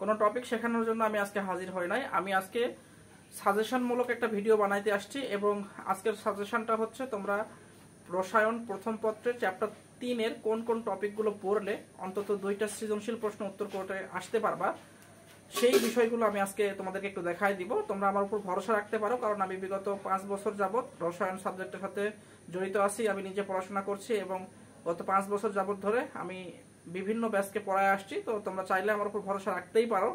কোনো টপিক শেখানোর জন্য আমি আজকে হাজির হই নাই। আমি আজকে সাজেশনমূলক একটা ভিডিও বানাইতে আসছি এবং আজকের সাজেশনটা হচ্ছে তোমরা রসায়ন প্রথম পত্রের চ্যাপ্টার 3-এর কোন কোন টপিকগুলো পড়লে অন্তত 2টা সৃজনশীল প্রশ্ন উত্তর করতে আসতে পারবা, সেই বিষয়গুলো আমি আজকে তোমাদেরকে একটু দেখাই দিব। তোমরা আমার উপর ভরসা রাখতে পারো, কারণ আমি বিগত 5 বছর যাবত রসায়ন সাবজেক্টের সাথে জড়িত আছি। আমি নিজে পড়াশোনা করছি এবং গত 5 বছর যাবত ধরে আমি বিভিন্ন ব্যাচকে পড়ায় আসছি। তো তোমরা চাইলে আমার উপর ভরসা রাখতেই পারো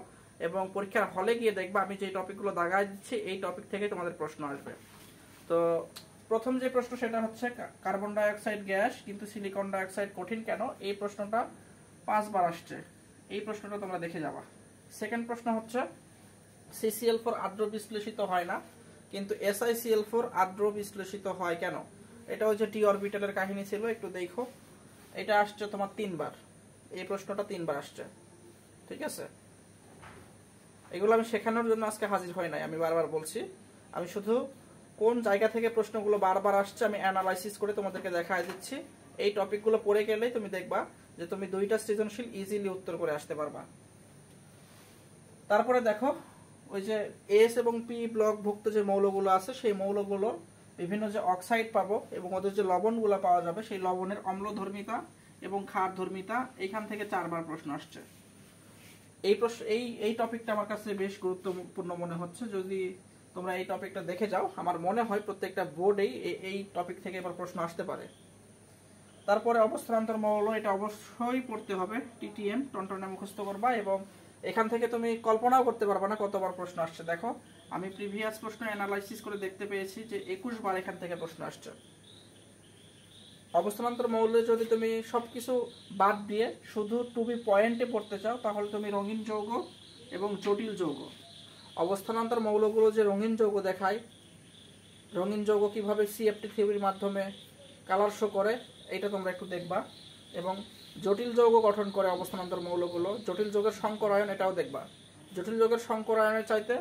এবং পরীক্ষার হলে গিয়ে দেখবা আমি যে টপিকগুলো দাগাই দিচ্ছি এই টপিক থেকে তোমাদের প্রশ্ন আসবে। তো প্রথম যে প্রশ্ন সেটা হচ্ছে কার্বন ডাইঅক্সাইড গ্যাস কিন্তু সিলিকন ডাইঅক্সাইড কঠিন কেন? এই প্রশ্নটা 5 বার আসছে। এই প্রশ্নটা তোমরা দেখে যাবা। সেকেন্ড প্রশ্ন হচ্ছে CCl4 আর্দ্র বিশ্লেষিত হয় না কিন্তু SiCl4 আর্দ্র বিশ্লেষিত হয় কেন? এটা হচ্ছে টি অরবিটালের কাহিনী ছিল, একটু দেখো। এটা আসছে তোমার 3 বার। এই প্রশ্নটা 3 বার আসছে, ঠিক আছে? এগুলো আমি শেখানোর জন্য আজকে হাজির হয় নাই, আমি বারবার বলছি। আমি শুধু কোন জায়গা থেকে প্রশ্নগুলো বারবার আসছে আমি অ্যানালাইসিস করে তোমাদেরকে দেখাই দিচ্ছি। এই টপিকগুলো পড়ে গেলেই তুমি দেখবা যে তুমি 2টা সৃজনশীল ইজিলি উত্তর করে আসতে পারবা। তারপরে দেখো, ওই যে এস এবং পি ব্লক ভুক্ত যে মৌলগুলো আছে সেই মৌলগুলো বিভিন্ন যে অক্সাইড পাবো এবং ওদের যে লবণগুলো পাওয়া যাবে সেই লবণের অম্লধর্মিতা এবং ক্ষারধর্মিতা, এইখান থেকে 4 বার প্রশ্ন আসছে। এই টপিকটা আমার কাছে বেশ গুরুত্বপূর্ণ মনে হচ্ছে। যদি তোমরা এই টপিকটা দেখে যাও, আমার মনে হয় প্রত্যেকটা বোর্ডেই এই টপিক থেকে এবার প্রশ্ন আসতে পারে। তারপরে অবস্থানান্তর মৌল, এটা অবশ্যই পড়তে হবে। TTM টনটনে মুখস্থ করবা এবং এখান থেকে তুমি কল্পনাও করতে পারবা না কতবার প্রশ্ন আসছে। দেখো, আমি প্রিভিয়াস প্রশ্ন অ্যানালাইসিস করে দেখতে পেয়েছি যে 21 বার এখান থেকে প্রশ্ন আসছে। অবস্থানান্তর মৌলে যদি তুমি সবকিছু বাদ দিয়ে শুধু টু বি পয়েন্টে পড়তে চাও তাহলে তুমি রঙিন যৌগ এবং জটিল যৌগ, অবস্থানান্তর মৌলগুলো যে রঙিন যৌগ দেখায়, রঙিন যৌগ কিভাবে CFT থিওরির মাধ্যমে কালার শো করে এটা তোমরা একটু দেখবা। এবং জটিল যৌগ গঠন করে অবস্থানান্তর মৌলগুলো, জটিল যৌগের সংকরায়ন এটাও দেখবা। জটিল যৌগের সংকরায়নের চাইতে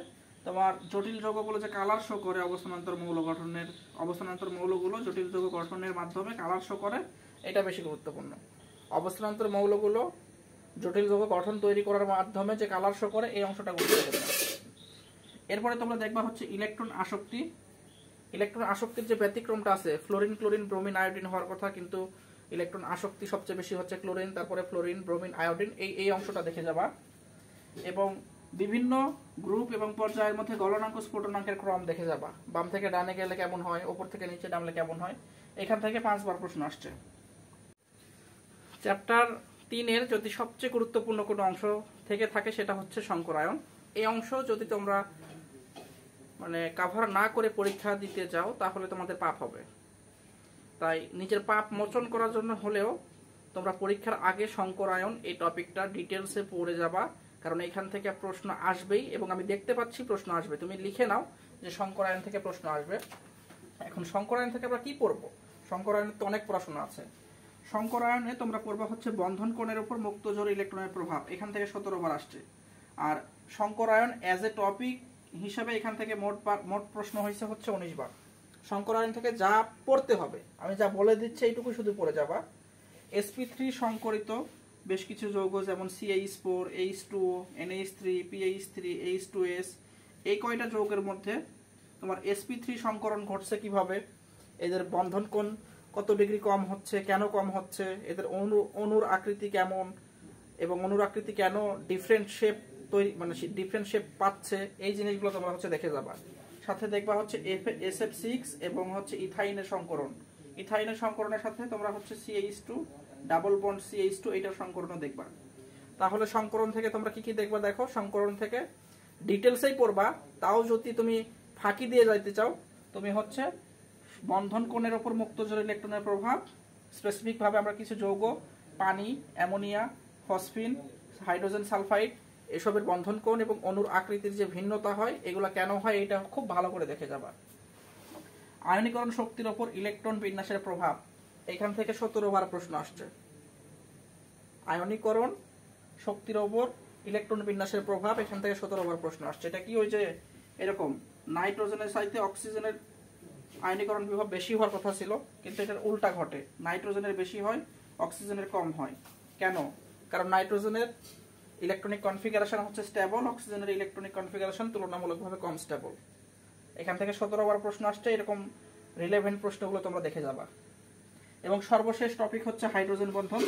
তোমার জটিল যৌগগুলো যে কালার শো করে অবস্থানান্তর মৌলগুলো জটিল যৌগ গঠনের মাধ্যমে কালার শো করে, এটা বেশি গুরুত্বপূর্ণ। অবস্থানান্তর মৌলগুলো জটিল যৌগ গঠন তৈরি করার মাধ্যমে যে কালার শো করে এই অংশটা গুরুত্বপূর্ণ। এরপরে তোমরা দেখবা হচ্ছে ইলেকট্রন আসক্তি। ইলেকট্রন আসক্তির যে ব্যতিক্রমটা আছে, ফ্লোরিন ক্লোরিন ব্রোমিন আয়োডিন হওয়ার কথা, কিন্তু ইলেকট্রন আসক্তি সবচেয়ে বেশি হচ্ছে ক্লোরিন, তারপরে ফ্লোরিন, ব্রোমিন, আয়োডিন, এই অংশটা দেখে যাবা। এবং বিভিন্ন গ্রুপ এবং পর্যায়ের মধ্যে গলনাঙ্ক স্ফুটনাঙ্কের ক্রম দেখে যাবা। বাম থেকে ডানে গেলে কেমন হয়, ওপর থেকে নিচে নামলে কেমন হয়, এখান থেকে 5 বার প্রশ্ন আসছে। চ্যাপ্টার 3-এর যদি সবচেয়ে গুরুত্বপূর্ণ কোনো অংশ থেকে থাকে সেটা হচ্ছে সংকরায়ন। এই অংশ যদি তোমরা কাভার না করে পরীক্ষা দিতে যাও তাহলে তোমাদের পাপ হবে। তাই নিজের পাপ মোচন করার জন্য হলেও তোমরা পরীক্ষার আগে সংকরায়ন এই টপিকটা ডিটেলসে পড়ে যাবা, কারণ এখান থেকে প্রশ্ন আসবেই এবং আমি দেখতে পাচ্ছি প্রশ্ন আসবে। তুমি লিখে নাও যে সংকরায়ন থেকে প্রশ্ন আসবে। এখন সংকরায়ন থেকে আমরা কি পড়বো? সংকরায়নের তো অনেক পড়াশোনা আছে। সংকরায়নে তোমরা পড়বা হচ্ছে বন্ধন কোণের উপর মুক্ত জোড় ইলেকট্রনের প্রভাব, এখান থেকে 17 বার আসছে। আর সংকরায়ন অ্যাজ এ টপিক হিসাবে এখান থেকে মোট প্রশ্ন হয়েছে হচ্ছে 19 বার। সংকরায়ন থেকে যা পড়তে হবে আমি যা বলে দিচ্ছি এইটুকু শুধু পড়ে যাবা। sp3 সংকরিত বেশ কিছু যৌগ যেমন CH4, H2O, NH3, PH3, H2S, এই কয়টা যৌগের মধ্যে তোমার sp3 সংকরণ ঘটছে কিভাবে, এদের বন্ধন কোণ কত ডিগ্রি কম হচ্ছে, কেন কম হচ্ছে, এদের অণুর আকৃতি কেমন এবং অণুর আকৃতি কেন ডিফারেন্ট শেপ ডিফারেন্ট শেপ পাচ্ছে, এই জিনিসগুলো তোমরা হচ্ছে দেখে যাবা। সাথে দেখবা হচ্ছে SF6 এবং হচ্ছে ইথাইনের সংকরণ। ইথাইনের সংকরণের সাথে তোমরা হচ্ছে CH2 ডাবল বন্ড CH2 এইটার সংকরণও দেখবা। তাহলে সংকরণ থেকে তোমরা কি কি দেখবা? দেখো, সংকরণ থেকে ডিটেলসেই পড়বা। তাও যদি তুমি ফাঁকি দিয়ে যাইতে চাও, তুমি হচ্ছে বন্ধন কোণের উপর মুক্ত জোড় ইলেকট্রনের প্রভাব, স্পেসিফিক ভাবে আমরা কিছু যৌগ পানি, অ্যামোনিয়া, ফসফিন, হাইড্রোজেন সালফাইড, এসবের বন্ধন কোণ এবং অণুর আকৃতির যে ভিন্নতা হয় এগুলা কেন হয় এটা খুব ভালো করে দেখে যাবা। আয়নীকরণ শক্তির উপর ইলেকট্রন বিন্যাসের প্রভাব, এখান থেকে 17 বার প্রশ্ন আসছে। আয়নীকরণ শক্তির উপর ইলেকট্রন বিন্যাসের প্রভাব, এখান থেকে 17 বার প্রশ্ন আসছে। এটা কি ওই যে এরকম নাইট্রোজেনের চাইতে অক্সিজেনের আয়নীকরণ বিভব বেশি হওয়ার কথা ছিল, কিন্তু এটার উল্টা ঘটে, নাইট্রোজেনের বেশি হয়, অক্সিজেনের কম হয়। কেন? কারণ নাইট্রোজেনের ইলেকট্রনিক কনফিগারেশন হচ্ছে স্টেবল, অক্সিজেনের ইলেকট্রনিক কনফিগারেশন তুলনামূলকভাবে কম স্টেবল। এখান থেকে 17বার প্রশ্ন আসছে, এরকম রিলেভেন্ট প্রশ্নগুলো তোমরা দেখে যাবা। এবং সর্বশেষ টপিক হচ্ছে হাইড্রোজেন বন্ধন।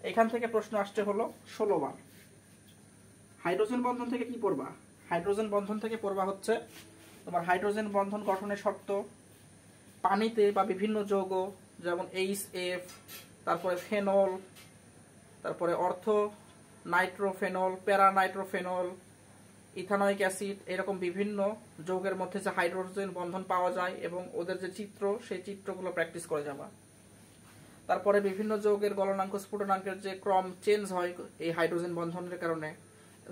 এখান থেকে প্রশ্ন আসছে হলো 16বার। হাইড্রোজেন বন্ধন থেকে কি পড়বা? হাইড্রোজেন বন্ধন থেকে পড়বা হচ্ছে তোমার হাইড্রোজেন বন্ধন গঠনের শর্ত, পানিতে বা বিভিন্ন যৌগ যেমন HF, তারপরে ফেনল, তারপরে অর্থ নাইট্রোফেনল, প্যারা নাইট্রোফেনল, ইথানোয়িক অ্যাসিড, এরকম বিভিন্ন যৌগের মধ্যে যে হাইড্রোজেন বন্ধন পাওয়া যায় এবং ওদের যে চিত্র, সেই চিত্রগুলো প্র্যাকটিস করে যাবা। তারপরে বিভিন্ন যৌগের গলনাঙ্ক স্ফুটনাঙ্কের যে ক্রম চেঞ্জ হয় এই হাইড্রোজেন বন্ধনের কারণে।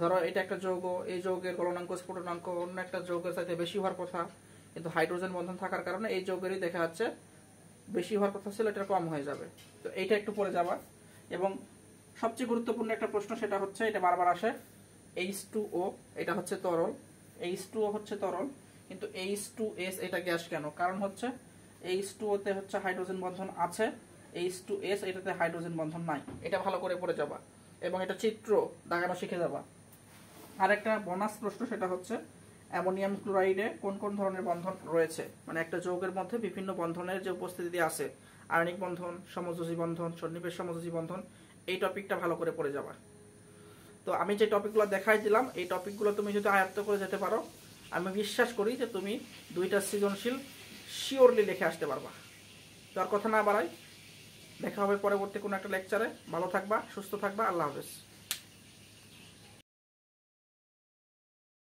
ধরো এটা একটা যৌগ, এই যৌগের গলনাঙ্ক স্ফুটনাঙ্ক অন্য একটা যৌগের সাথে বেশি হওয়ার কথা, কিন্তু হাইড্রোজেন বন্ধন থাকার কারণে এই যৌগেরই দেখা যাচ্ছে বেশি হওয়ার কথা ছিল, এটা কম হয়ে যাবে। তো এইটা একটু পড়ে যাবা। এবং সবচেয়ে গুরুত্বপূর্ণ একটা প্রশ্ন সেটা হচ্ছে, এটা বারবার আসে, H2O এটা হচ্ছে তরল, H2O হচ্ছে তরল, কিন্তু H2S এটা গ্যাস কেন? কারণ হচ্ছে H2O তে হচ্ছে হাইড্রোজেন বন্ধন আছে, H2S এটাতে হাইড্রোজেন বন্ধন নাই। এটা ভালো করে পড়ে যাবা এবং এটা চিত্র দাগানো শিখে যাবা। আর একটা বোনাস প্রশ্ন সেটা হচ্ছে অ্যামোনিয়াম ক্লোরাইডে কোন কোন ধরনের বন্ধন রয়েছে, মানে একটা যৌগের মধ্যে বিভিন্ন বন্ধনের যে উপস্থিতি আছে, আয়নিক বন্ধন, সমযোজী বন্ধন, সন্নিবেশ সমযোজী বন্ধন, এই টপিকটা ভালো করে পড়ে যাবা। তো আমি যে টপিকগুলো দেখাই দিলাম, এই টপিকগুলো তুমি যদি আয়ত্ত করে যেতে পারো, আমি বিশ্বাস করি যে তুমি 2টা সৃজনশীল শিওরলি লিখে আসতে পারবা। তো আর কথা না বাড়াই, দেখা হবে পরবর্তী কোনো একটা লেকচারে। ভালো থাকবা, সুস্থ থাকবা, আল্লাহ হাফেজ।